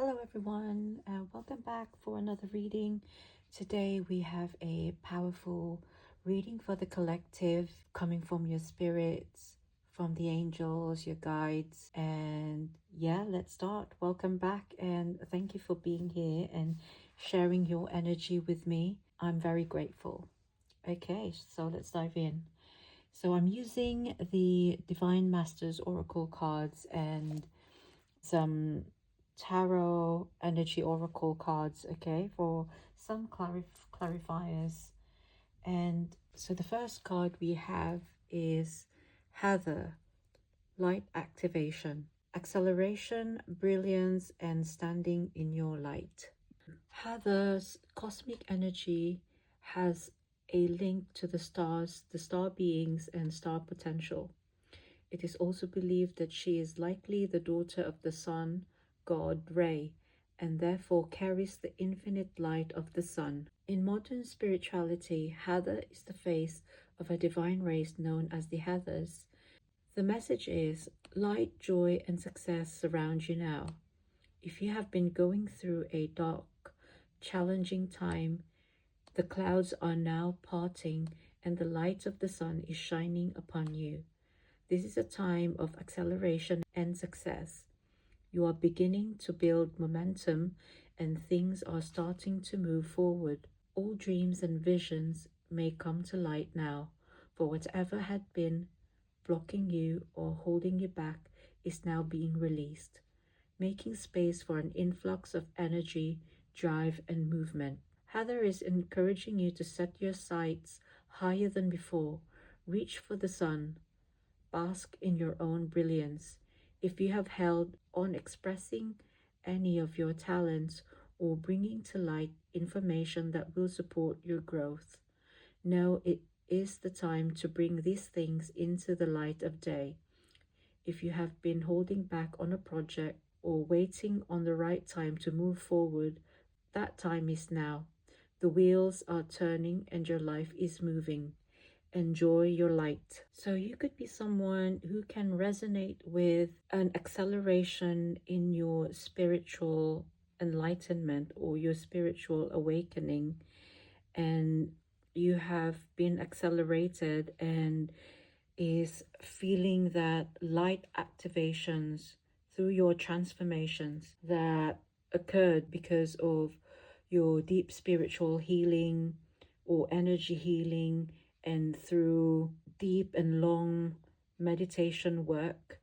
Hello everyone, welcome back for another reading. Today we have a powerful reading for the collective coming from your spirits, from the angels, your guides, and yeah, let's start. Welcome back and thank you for being here and sharing your energy with me. I'm very grateful. Okay, so let's dive in. So I'm using the Divine Masters Oracle cards and some tarot energy oracle cards, okay, for some clarifiers. And so the first card we have is Heather, light activation, acceleration, brilliance, and standing in your light. Heather's cosmic energy has a link to the stars, the star beings, and star potential. It is also believed that she is likely the daughter of the sun god Re, and therefore carries the infinite light of the sun. In modern spirituality, Heather is the face of a divine race known as the Heathers. The message is light, joy, and success surround you now. If you have been going through a dark, challenging time, the clouds are now parting and the light of the sun is shining upon you. This is a time of acceleration and success. You are beginning to build momentum and things are starting to move forward. All dreams and visions may come to light now, for whatever had been blocking you or holding you back is now being released, making space for an influx of energy, drive, and movement. Heather is encouraging you to set your sights higher than before. Reach for the sun. Bask in your own brilliance. If you have held on expressing any of your talents or bringing to light information that will support your growth, know it is the time to bring these things into the light of day. If you have been holding back on a project or waiting on the right time to move forward, that time is now. The wheels are turning and your life is moving. Enjoy your light. So you could be someone who can resonate with an acceleration in your spiritual enlightenment or your spiritual awakening, and you have been accelerated and is feeling that light activations through your transformations that occurred because of your deep spiritual healing or energy healing, and through deep and long meditation work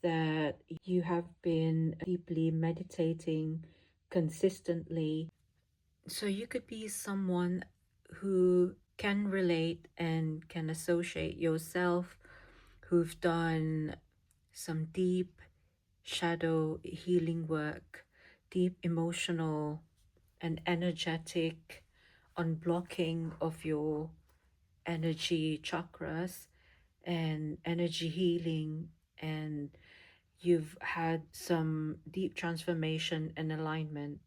that you have been deeply meditating consistently. So you could be someone who can relate and can associate yourself, who've done some deep shadow healing work, deep emotional and energetic unblocking of your energy chakras and energy healing, and you've had some deep transformation and alignment,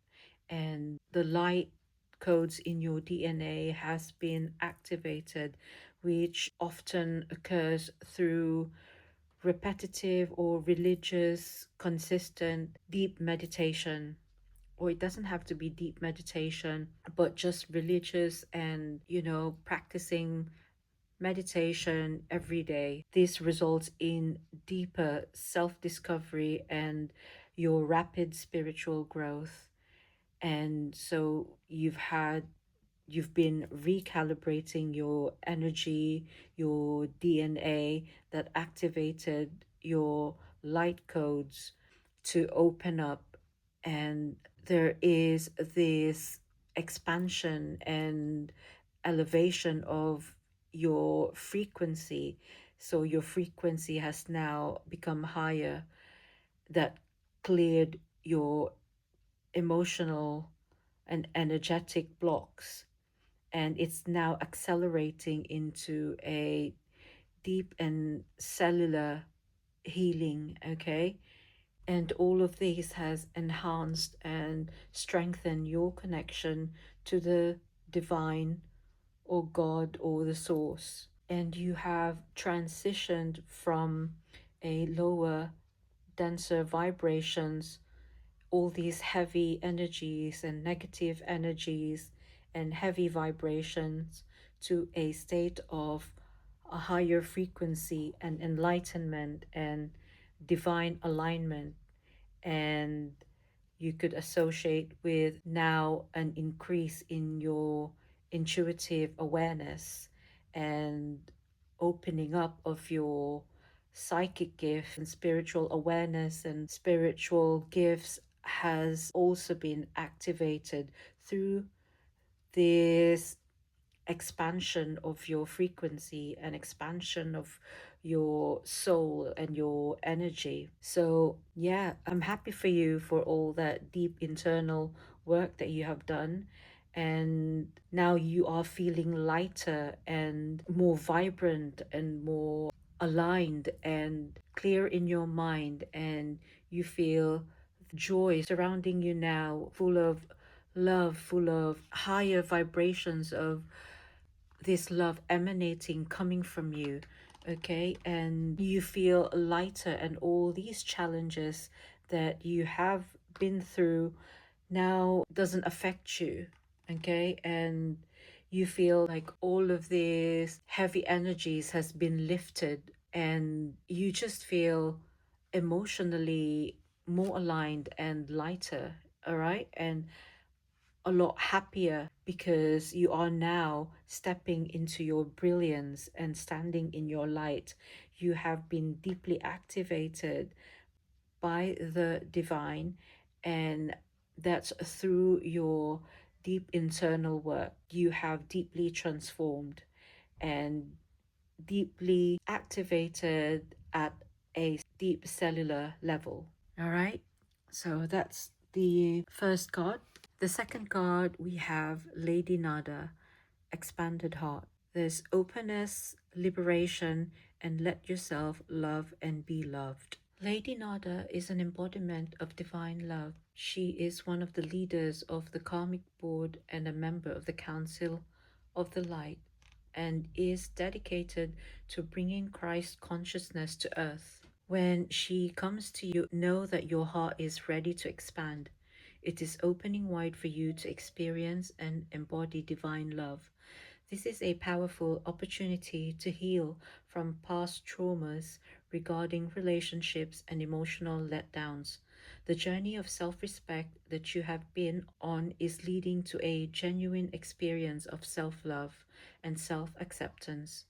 and the light codes in your DNA has been activated, which often occurs through repetitive or religious consistent deep meditation. Or it doesn't have to be deep meditation, but just religious and practicing meditation every day. This results in deeper self-discovery and your rapid spiritual growth. And so you've been recalibrating your energy, your DNA that activated your light codes to open up, and there is this expansion and elevation of your frequency. So your frequency has now become higher, that cleared your emotional and energetic blocks, and it's now accelerating into a deep and cellular healing, okay? And all of this has enhanced and strengthened your connection to the divine or God or the source. And you have transitioned from a lower, denser vibrations all these heavy energies and negative energies and heavy vibrations to a state of a higher frequency and enlightenment and divine alignment. And you could associate with now an increase in your intuitive awareness and opening up of your psychic gift and spiritual awareness and spiritual gifts has also been activated through this expansion of your frequency and expansion of your soul and your energy. So, yeah, I'm happy for you for all that deep internal work that you have done. And now you are feeling lighter and more vibrant and more aligned and clear in your mind. And you feel joy surrounding you now, full of love, full of higher vibrations of this love emanating coming from you. Okay, and you feel lighter, and all these challenges that you have been through now doesn't affect you. Okay, and you feel like all of these heavy energies has been lifted, and you just feel emotionally more aligned and lighter. All right, and a lot happier because you are now stepping into your brilliance and standing in your light. You have been deeply activated by the divine, and that's through your deep internal work. You have deeply transformed and deeply activated at a deep cellular level. All right, so that's the first card. The second card, we have Lady Nada, Expanded Heart. There's openness, liberation, and let yourself love and be loved. Lady Nada is an embodiment of divine love. She is one of the leaders of the Karmic Board and a member of the Council of the Light, and is dedicated to bringing Christ consciousness to earth. When she comes to you, know that your heart is ready to expand. It is opening wide for you to experience and embody divine love. This is a powerful opportunity to heal from past traumas regarding relationships and emotional letdowns. The journey of self respect that you have been on is leading to a genuine experience of self love and self acceptance.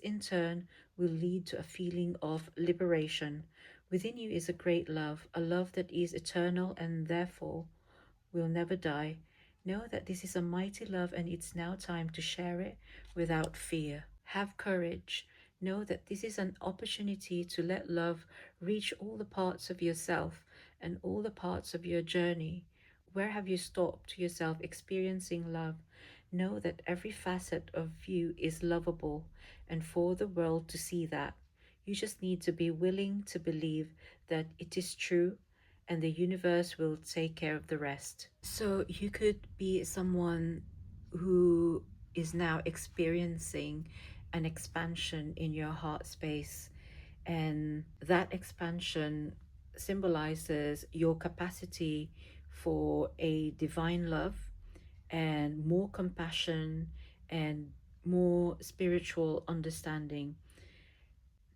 In turn, will lead to a feeling of liberation. Within you is a great love, a love that is eternal and therefore will never die. Know that this is a mighty love and it's now time to share it without fear. Have courage. Know that this is an opportunity to let love reach all the parts of yourself and all the parts of your journey. Where have you stopped yourself experiencing love? Know that every facet of you is lovable, and for the world to see that, you just need to be willing to believe that it is true, and the universe will take care of the rest. So you could be someone who is now experiencing an expansion in your heart space, and that expansion symbolizes your capacity for a divine love and more compassion and more spiritual understanding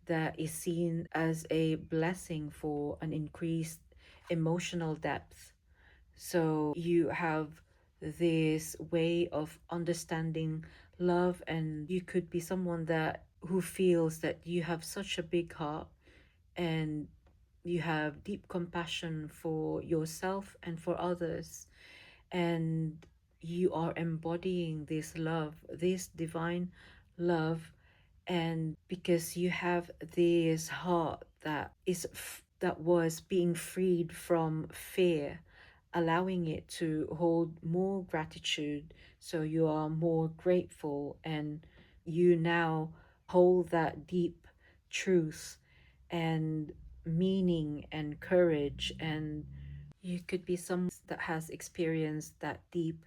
that is seen as a blessing for an increased emotional depth. So you have this way of understanding love, and you could be someone that who feels that you have such a big heart and you have deep compassion for yourself and for others, and you are embodying this love, this divine love. And because you have this heart that that was being freed from fear, allowing it to hold more gratitude, so you are more grateful, and you now hold that deep truth and meaning and courage. And you could be someone that has experienced that deep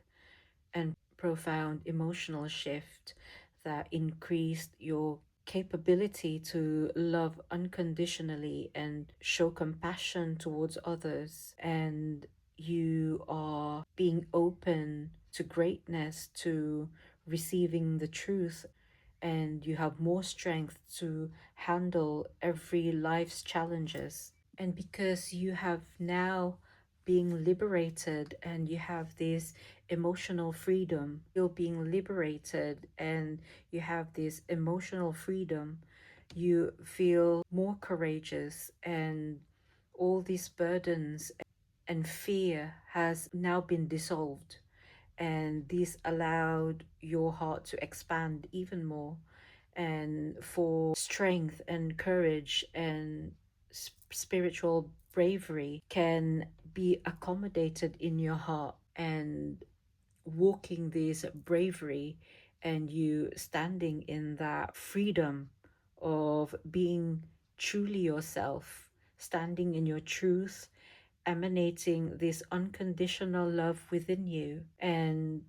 and profound emotional shift that increased your capability to love unconditionally and show compassion towards others. And you are being open to greatness, to receiving the truth, and you have more strength to handle every life's challenges. And because you have now being liberated and you have this emotional freedom, you're being liberated and you have this emotional freedom, you feel more courageous, and all these burdens and fear has now been dissolved, and this allowed your heart to expand even more, and for strength and courage and spiritual bravery can be accommodated in your heart, and walking this bravery and you standing in that freedom of being truly yourself, standing in your truth, emanating this unconditional love within you. And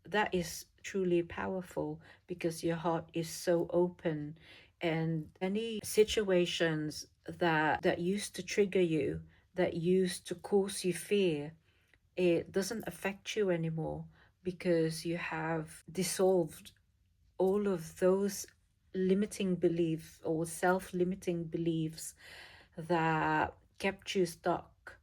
that is truly powerful because your heart is so open, and any situations that used to trigger you, that used to cause you fear, it doesn't affect you anymore because you have dissolved all of those limiting beliefs or self-limiting beliefs that kept you stuck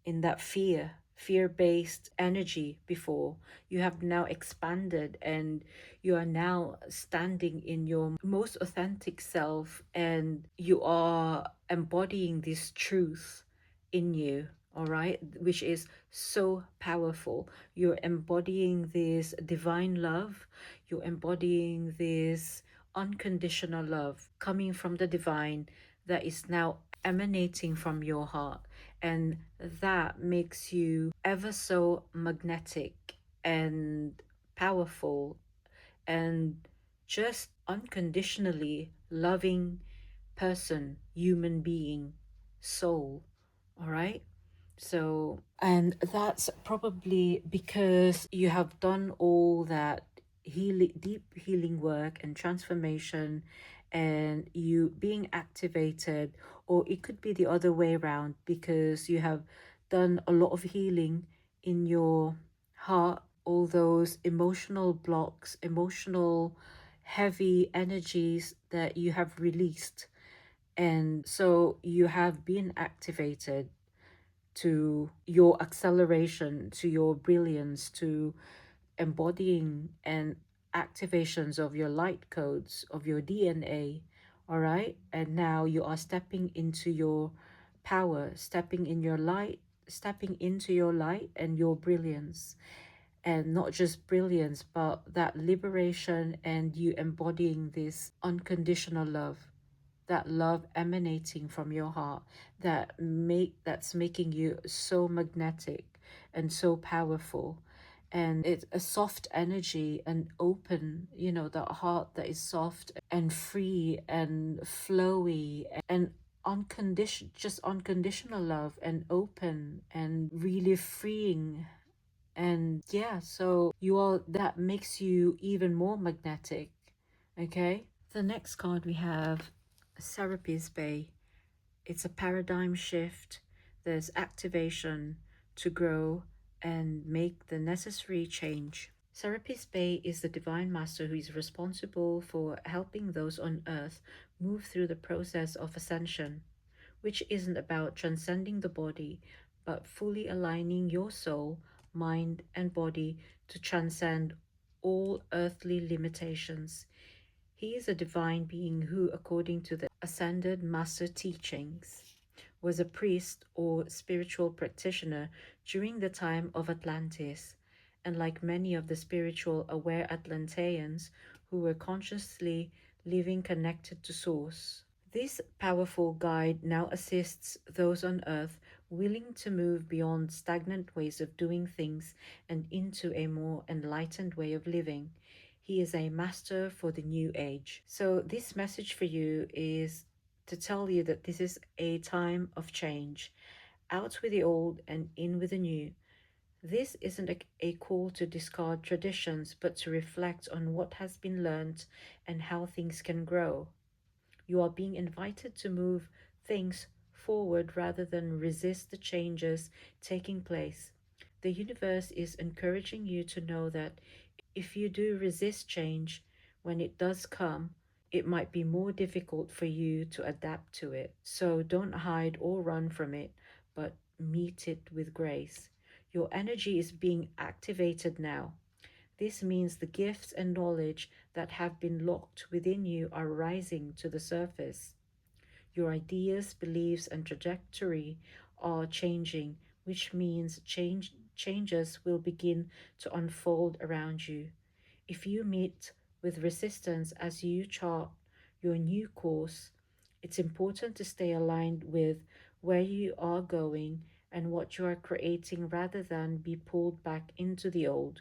in that fear-based energy before. You have now expanded and you are now standing in your most authentic self, and you are embodying this truth in you, all right, which is so powerful. You're embodying this divine love, you're embodying this unconditional love coming from the divine that is now emanating from your heart, and that makes you ever so magnetic and powerful and just unconditionally loving person, human being, soul. All right. So, and that's probably because you have done all that deep healing work and transformation, and you being activated, or it could be the other way around because you have done a lot of healing in your heart, all those emotional blocks, emotional heavy energies that you have released. And so you have been activated to your acceleration, to your brilliance, to embodying and activations of your light codes, of your DNA. All right. And now you are stepping into your power, stepping in your light, stepping into your light and your brilliance. And not just brilliance, but that liberation, and you embodying this unconditional love, that love emanating from your heart, that's making you so magnetic and so powerful. And it's a soft energy and open, that heart that is soft and free and flowy and just unconditional love and open and really freeing. And yeah, so that makes you even more magnetic. Okay. The next card we have Serapis Bay. It's a paradigm shift. There's activation to grow and make the necessary change. Serapis Bay is the divine master who is responsible for helping those on earth move through the process of ascension, which isn't about transcending the body, but fully aligning your soul, mind, and body to transcend all earthly limitations. He is a divine being who, according to the Ascended Master teachings, was a priest or spiritual practitioner during the time of Atlantis, and like many of the spiritual aware Atlanteans who were consciously living connected to Source. This powerful guide now assists those on Earth willing to move beyond stagnant ways of doing things and into a more enlightened way of living. He is a master for the new age. So, this message for you is to tell you that this is a time of change. Out with the old and in with the new. This isn't a call to discard traditions, but to reflect on what has been learned and how things can grow. You are being invited to move things forward rather than resist the changes taking place. The universe is encouraging you to know that if you do resist change, when it does come, it might be more difficult for you to adapt to it. So don't hide or run from it, but meet it with grace. Your energy is being activated now. This means the gifts and knowledge that have been locked within you are rising to the surface. Your ideas, beliefs, and trajectory are changing, which means changes will begin to unfold around you. If you meet with resistance as you chart your new course, it's important to stay aligned with where you are going and what you are creating rather than be pulled back into the old.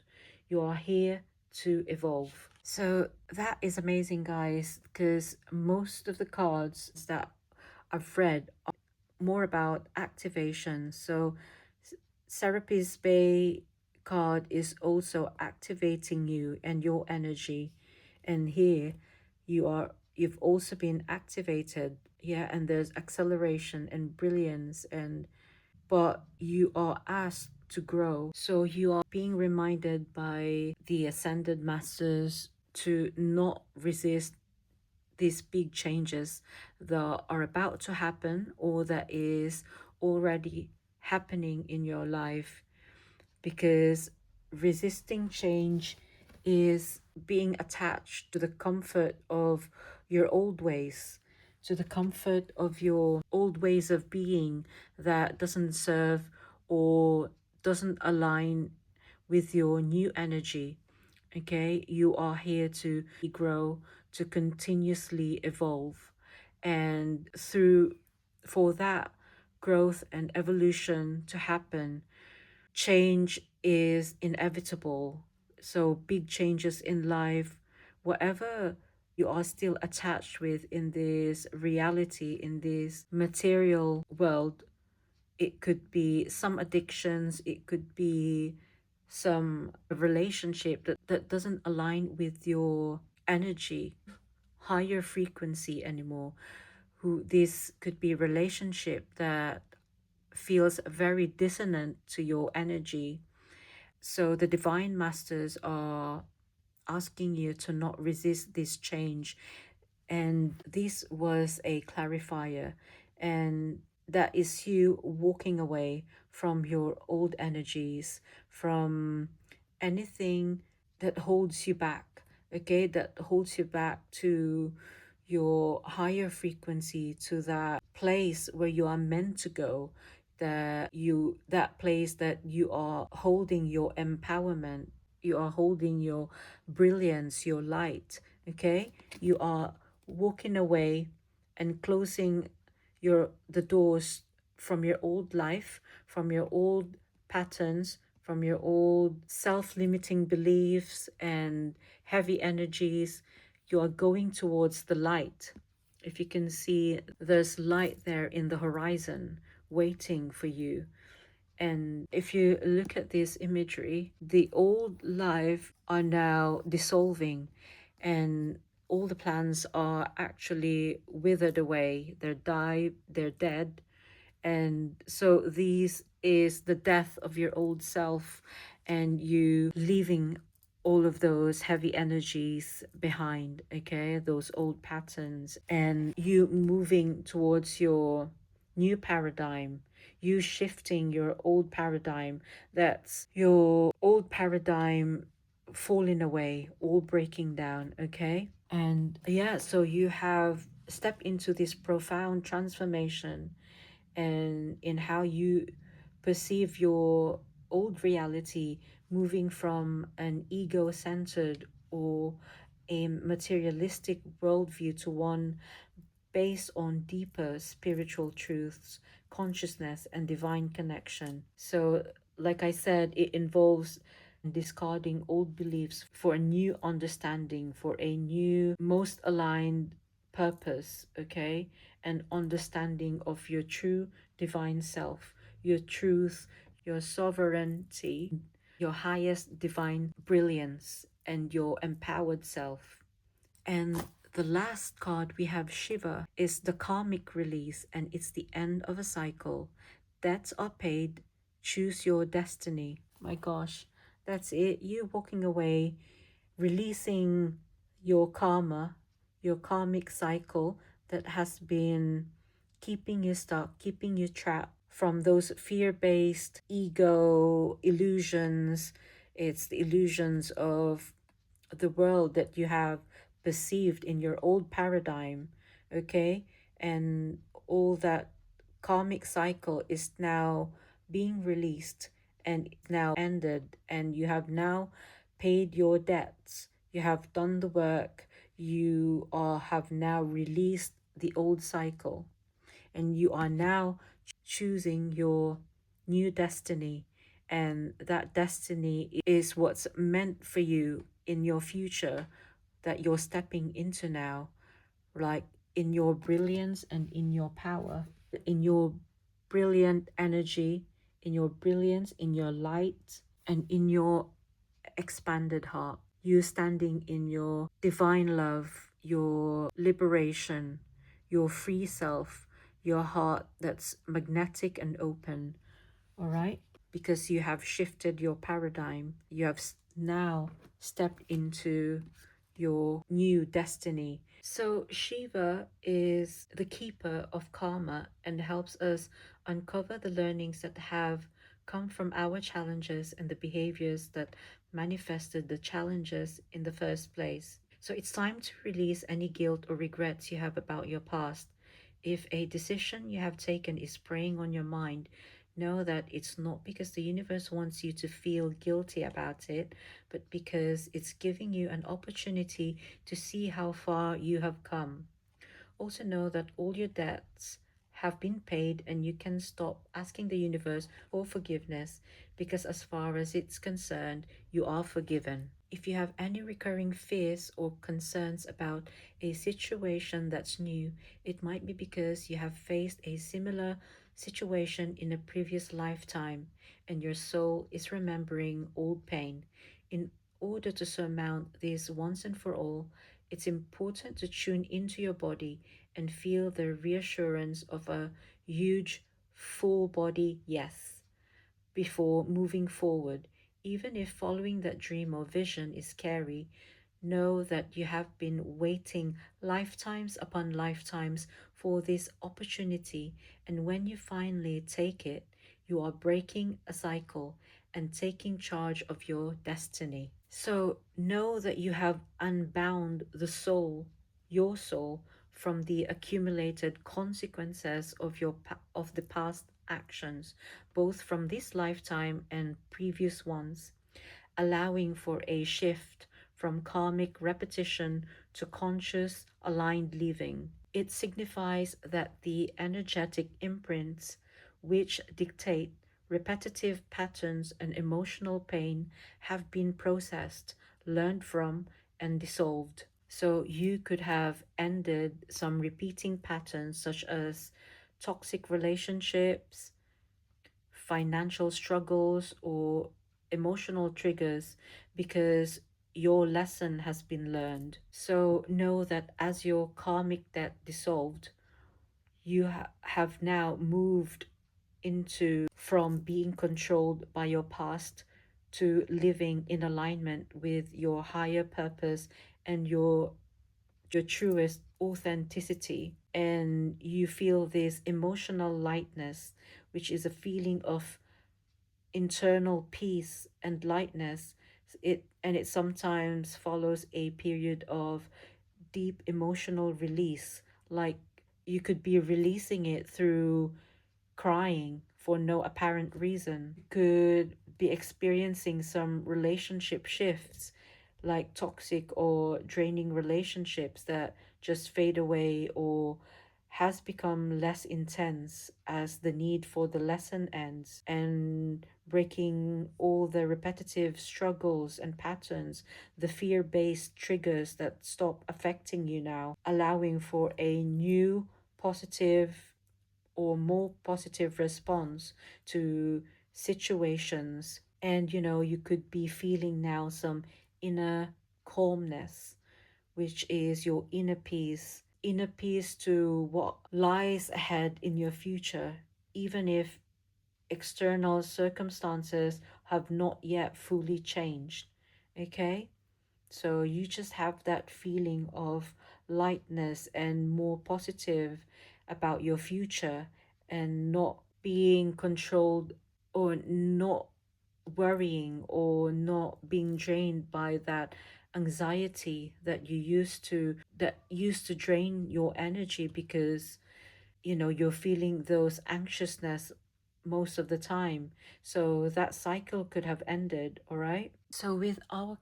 You are here to evolve. So that is amazing, guys, because most of the cards that I've read are more about activation. So Serapis Bay card is also activating you and your energy. And here you've also been activated. Yeah, and there's acceleration and brilliance, and but you are asked to grow. So you are being reminded by the ascended masters to not resist these big changes that are about to happen or that is already happening in your life, because resisting change is being attached to the comfort of your old ways, to the comfort of your old ways of being that doesn't serve or doesn't align with your new energy. Okay, you are here to grow, to continuously evolve, and through for that growth and evolution to happen, change is inevitable. So big changes in life, whatever you are still attached with in this reality, in this material world, it could be some addictions, it could be some relationship that doesn't align with your energy, higher frequency anymore. Who this could be relationship that feels very dissonant to your energy. So the divine masters are asking you to not resist this change. And this was a clarifier. And that is you walking away from your old energies, from anything that holds you back, okay, that holds you back to your higher frequency, to that place where you are meant to go, that place that you are holding your empowerment, you are holding your brilliance, your light. Okay, you are walking away and closing the doors from your old life, from your old patterns, from your old self-limiting beliefs and heavy energies. You are going towards the light. If you can see, there's light there in the horizon waiting for you. And if you look at this imagery, the old life are now dissolving, and all the plants are actually withered away. They're dead. And so these is the death of your old self, and you leaving all of those heavy energies behind, okay, those old patterns, and you moving towards your new paradigm, you shifting your old paradigm, that's your old paradigm falling away, all breaking down, okay. And yeah, so you have stepped into this profound transformation and in how you perceive your old reality, moving from an ego-centered or a materialistic worldview to one based on deeper spiritual truths, consciousness, and divine connection. So, like I said, it involves discarding old beliefs for a new understanding, for a new, most aligned purpose, okay? And understanding of your true divine self, your truth, your sovereignty, your highest divine brilliance, and your empowered self. And The last card we have, Shiva, is the karmic release, and it's the end of a cycle. Debts are paid. Choose your destiny. My gosh, that's it. You walking away, releasing your karma, your karmic cycle that has been keeping you stuck, keeping you trapped from those fear based ego illusions. It's the illusions of the world that you have perceived in your old paradigm, okay? And all that karmic cycle is now being released and now ended, and you have now paid your debts. You have done the work. You are have now released the old cycle, and you are now choosing your new destiny. And that destiny is what's meant for you in your future that you're stepping into now, like in your brilliance and in your power, in your brilliant energy, in your brilliance, in your light, and in your expanded heart. You standing in your divine love, your liberation, your free self, your heart that's magnetic and open, all right? Because you have shifted your paradigm. You have now stepped into your new destiny. So, Shiva is the keeper of karma and helps us uncover the learnings that have come from our challenges and the behaviors that manifested the challenges in the first place. So, it's time to release any guilt or regrets you have about your past. If a decision you have taken is preying on your mind, know that it's not because the universe wants you to feel guilty about it, but because it's giving you an opportunity to see how far you have come. Also, know that all your debts have been paid, and you can stop asking the universe for forgiveness because, as far as it's concerned, you are forgiven. If you have any recurring fears or concerns about a situation that's new, it might be because you have faced a similar situation in a previous lifetime and your soul is remembering old pain. In order to surmount this once and for all, it's important to tune into your body and feel the reassurance of a huge, full body yes before moving forward. Even if following that dream or vision is scary, know that you have been waiting lifetimes upon lifetimes for this opportunity, and when you finally take it, you are breaking a cycle and taking charge of your destiny. So know that you have unbound the soul, your soul, from the accumulated consequences of of the past actions, both from this lifetime and previous ones, allowing for a shift from karmic repetition to conscious aligned living. It signifies that the energetic imprints which dictate repetitive patterns and emotional pain have been processed, learned from, and dissolved. So you could have ended some repeating patterns such as toxic relationships, financial struggles, or emotional triggers because your lesson has been learned. So know that as your karmic debt dissolved, you have now moved into from being controlled by your past to living in alignment with your higher purpose and your truest authenticity. And you feel this emotional lightness, which is a feeling of internal peace and lightness. It sometimes follows a period of deep emotional release, like you could be releasing it through crying for no apparent reason. Could be experiencing some relationship shifts, like toxic or draining relationships that just fade away or has become less intense as the need for the lesson ends, and breaking all the repetitive struggles and patterns, the fear based triggers that stop affecting you now, allowing for a new positive or more positive response to situations. And you could be feeling now some inner calmness which is your inner peace to what lies ahead in your future, even if external circumstances have not yet fully changed. Okay? So you just have that feeling of lightness and more positive about your future, and not being controlled, or not worrying, or not being drained by that anxiety that used to drain your energy, because you're feeling those anxiousness most of the time. So that cycle could have ended. All right, so with our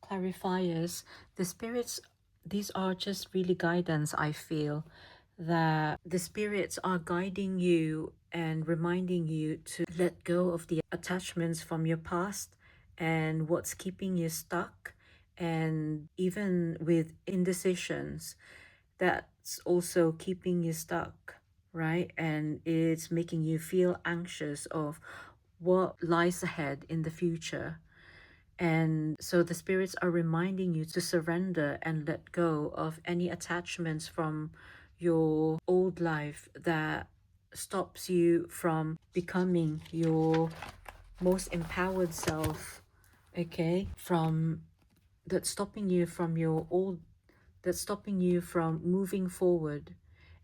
clarifiers, the spirits, these are just really guidance. I feel that the spirits are guiding you and reminding you to let go of the attachments from your past and what's keeping you stuck, and even with indecisions that's also keeping you stuck, right? And it's making you feel anxious of what lies ahead in the future. And so the spirits are reminding you to surrender and let go of any attachments from your old life that stops you from becoming your most empowered self. Okay, from that's stopping you from your old that's stopping you from moving forward.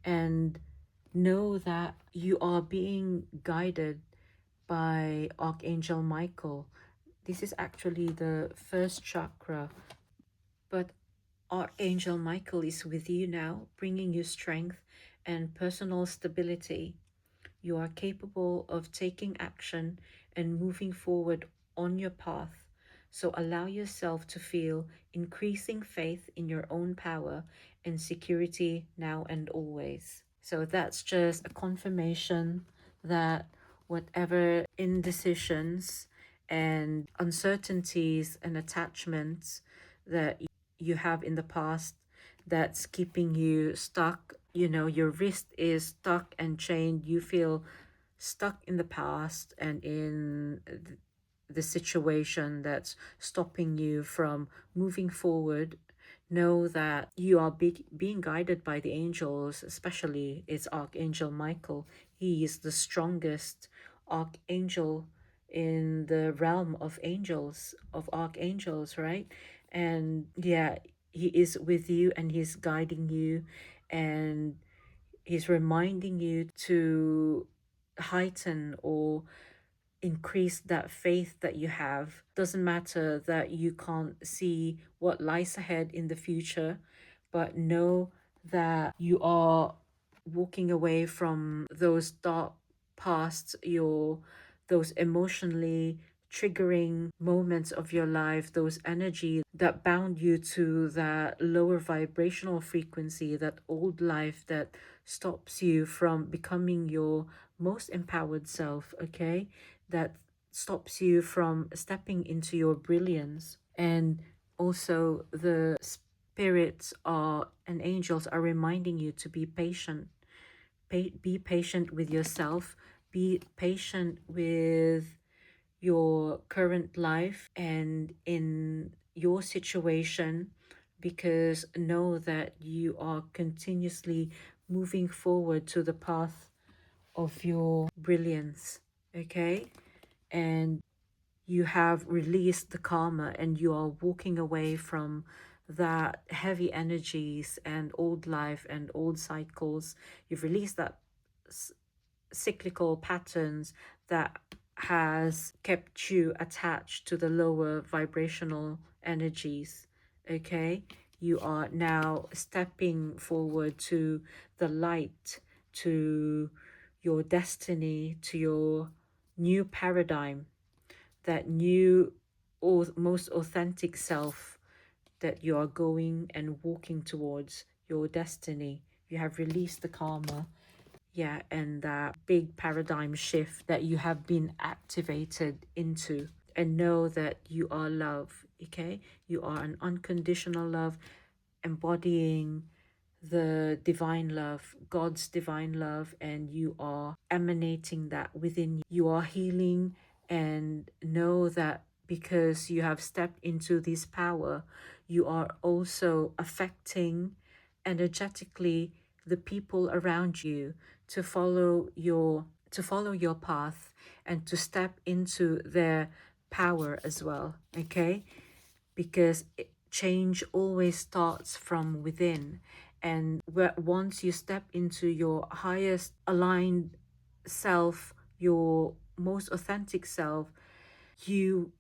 And know that you are being guided by Archangel Michael. This is actually the first chakra, but Archangel Michael is with you now, bringing you strength and personal stability. You are capable of taking action and moving forward on your path. So allow yourself to feel increasing faith in your own power and security now and always. So that's just a confirmation that whatever indecisions and uncertainties and attachments that you have in the past that's keeping you stuck, your wrist is stuck and chained, you feel stuck in the past and in the situation that's stopping you from moving forward. Know that you are being guided by the angels, especially it's Archangel Michael. He is the strongest archangel in the realm of angels, of archangels, right? And yeah, he is with you and he's guiding you, and he's reminding you to heighten or increase that faith that you have. Doesn't matter that you can't see what lies ahead in the future, but know that you are walking away from those dark pasts, those emotionally triggering moments of your life, those energy that bound you to that lower vibrational frequency, that old life that stops you from becoming your most empowered self. Okay, that stops you from stepping into your brilliance. And also the spirits are and angels are reminding you to be patient. Be patient with yourself, be patient with your current life and in your situation, because know that you are continuously moving forward to the path of your brilliance. Okay, and you have released the karma and you are walking away from that heavy energies and old life and old cycles. You've released that cyclical patterns that has kept you attached to the lower vibrational energies. Okay, you are now stepping forward to the light, to your destiny, to your new paradigm, that new or most authentic self that you are going and walking towards your destiny. You have released the karma, yeah, and that big paradigm shift that you have been activated into. And know that you are love. Okay, you are an unconditional love, embodying the divine love, God's divine love, and you are emanating that within you. You are healing, and know that because you have stepped into this power, you are also affecting energetically the people around you to follow your path and to step into their power as well, okay? Because change always starts from within, and once you step into your highest aligned self, your most authentic self, you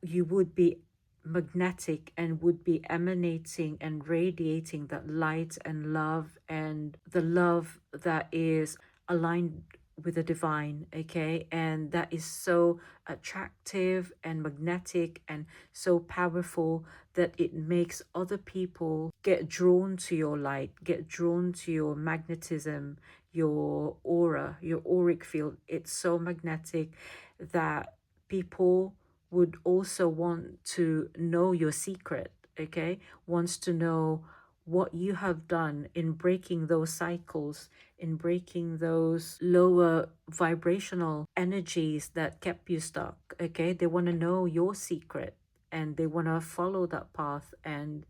you would be magnetic and would be emanating and radiating that light and love, and the love that is aligned with the divine, okay? And that is so attractive and magnetic and so powerful that it makes other people get drawn to your light, get drawn to your magnetism, your aura, your auric field. It's so magnetic that people would also want to know your secret, okay? Wants to know what you have done in breaking those cycles, in breaking those lower vibrational energies that kept you stuck, okay? They want to know your secret and they want to follow that path, and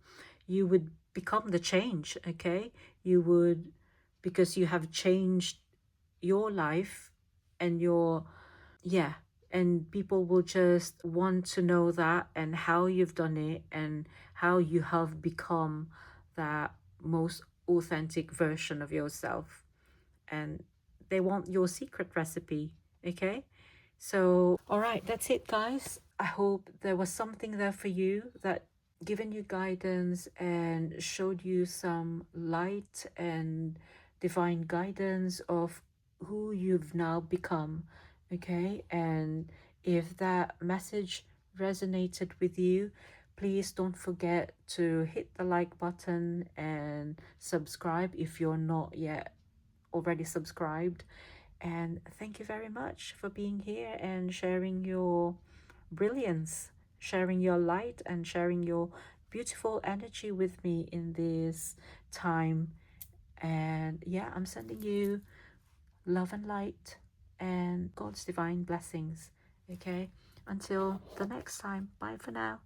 you would become the change, okay? You would, because you have changed your life and your, yeah, and people will just want to know that and how you've done it and how you have become that most authentic version of yourself, and they want your secret recipe, okay? So all right, that's it, guys. I hope there was something there for you that given you guidance and showed you some light and divine guidance of who you've now become, okay? And if that message resonated with you, please don't forget to hit the like button and subscribe if you're not yet already subscribed. And thank you very much for being here and sharing your brilliance, sharing your light, and sharing your beautiful energy with me in this time. And yeah, I'm sending you love and light and God's divine blessings. Okay, until the next time, bye for now.